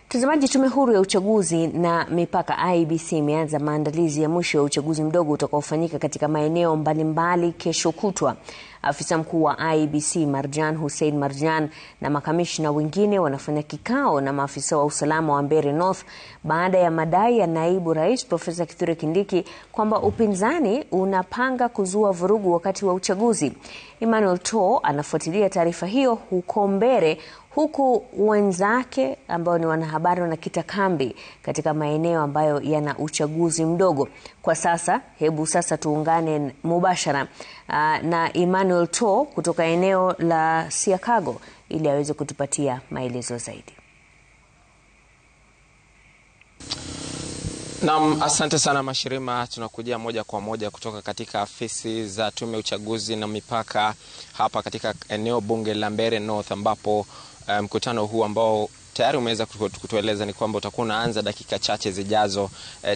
Mtazamaji, Tume Huru ya Uchaguzi na Mipaka IEBC imeanza maandalizi ya mwisho ya uchaguzi mdogo utakaofanyika katika maeneo mbalimbali kesho kutwa. Afisa mkuu wa IEBC Marjan Hussein Marjan na makamishna wengine wanafanya kikao na maafisa wa usalama wa Mbeere North baada ya madai ya naibu rais Profesa Kithure Kindiki kwamba upinzani unapanga kuzua vurugu wakati wa uchaguzi. Emmanuel To anafuatilia taarifa hiyo huko Mbeere, huku wenzake ambao ni wanahabari wanakita kambi katika maeneo ambayo yana uchaguzi mdogo. Kwa sasa, hebu sasa tuungane mubashara na Emmanuel To kutoka eneo la Siakago ili aweze kutupatia maelezo zaidi. Naam, asante sana Mashirima. Tunakujia moja kwa moja kutoka katika afisi za Tume ya Uchaguzi na Mipaka hapa katika eneo bunge la Mbeere North, ambapo mkutano huu ambao tayari umeweza kutueleza ni kwamba utakuwa unaanza dakika chache zijazo.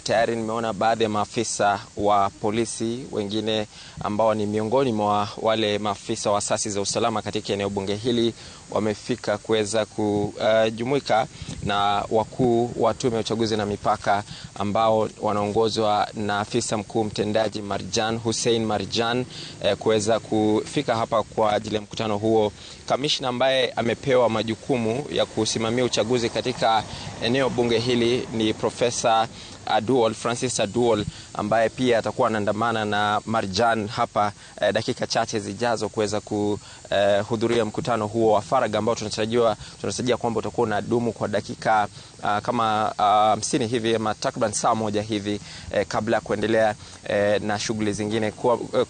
Tayari nimeona baadhi ya maafisa wa polisi wengine ambao ni miongoni mwa wale maafisa wa asasi za usalama katika eneo bunge hili wamefika kuweza kujumuika na wakuu wa Tume ya Uchaguzi na Mipaka ambao wanaongozwa na afisa mkuu mtendaji Marjan Hussein Marjan kuweza kufika hapa kwa ajili ya mkutano huo. Kamishna ambaye amepewa majukumu ya kusimamia uchaguzi katika eneo bunge hili ni Profesa Francis Aduol, ambaye pia atakuwa anaandamana na Marjan hapa dakika chache zijazo kuweza kuhudhuria mkutano huo wa faragha ambao tunatarajia kwamba utakuwa unadumu kwa dakika kama 50 hivi ama takriban saa moja hivi kabla ya kuendelea na shughuli zingine.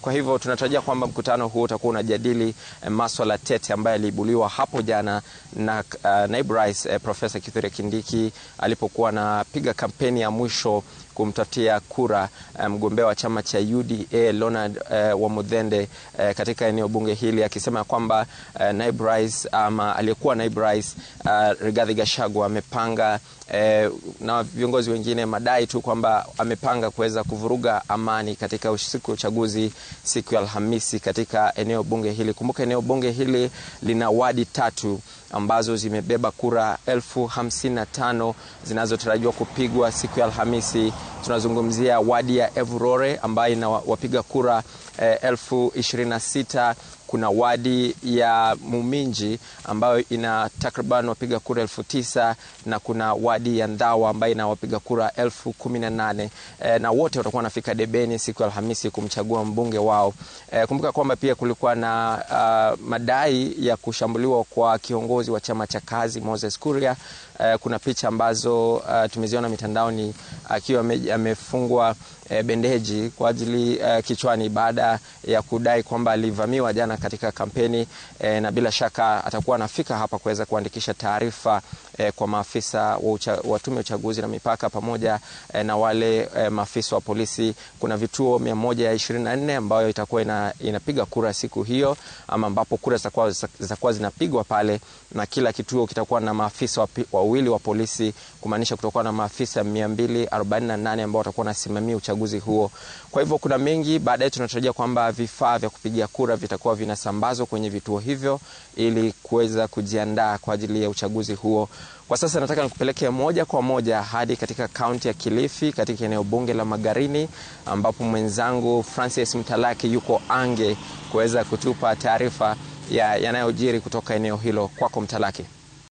Kwa hivyo tunatarajia kwamba mkutano huo utakuwa unajadili masuala tete ambayo yaliibuliwa hapo jana na naibu rais Profesa Kithure Kindiki alipokuwa anapiga kampeni ya mwisho kumtafutia kura mgombea wa chama cha UDA Leonard Wamuthende katika eneo bunge hili, akisema kwamba naibu rais ama aliyekuwa naibu rais Rigathi Gachagua amepanga na viongozi wengine madai tu kwamba amepanga kuweza kuvuruga amani katika siku ya uchaguzi siku ya Alhamisi katika eneo bunge hili. Kumbuka eneo bunge hili lina wadi 3 ambazo zimebeba kura 55,000 zinazotarajiwa kupigwa siku ya Alhamisi. Tunazungumzia wadi ya Evurore ambayo ina wapiga kura 26,000. Kuna wadi ya Muminji ambayo ina takriban wapiga kura 9,000 na kuna wadi ya Ndawa ambayo ina wapiga kura 18,000 na wote watakuwa wanafika debeni siku ya Alhamisi kumchagua mbunge wao. Kumbuka kwamba pia kulikuwa na madai ya kushambuliwa kwa kiongozi wa chama cha kazi Moses Kuria. Kuna picha ambazo tumeziona mitandaoni akiwa amefungwa bendeji kwa ajili kichwani baada ya kudai kwamba alivamiwa jana katika kampeni, na bila shaka atakuwa anafika hapa kuweza kuandikisha taarifa kwa maafisa wa Tume ya Uchaguzi na Mipaka pamoja na wale maafisa wa polisi. Kuna vituo 124 ambayo itakuwa inapiga kura siku hiyo, ama ambapo kura zitakuwa zinapigwa pale, na kila kituo kitakuwa na maafisa wawili wa polisi, kumaanisha kutakuwa na maafisa 248 ambao watakuwa wanasimamia uchaguzi huo. Kwa hivyo kuna mengi. Baadaye tunatarajia kwamba vifaa vya kupigia kura vitakuwa vinasambazwa kwenye vituo hivyo ili kuweza kujiandaa kwa ajili ya uchaguzi huo. Kwa sasa nataka nikupeleke moja kwa moja hadi katika kaunti ya Kilifi katika eneo bunge la Magarini, ambapo mwenzangu Francis Mtalaki yuko ange kuweza kutupa taarifa yanayojiri kutoka eneo hilo. Kwako Mtalaki.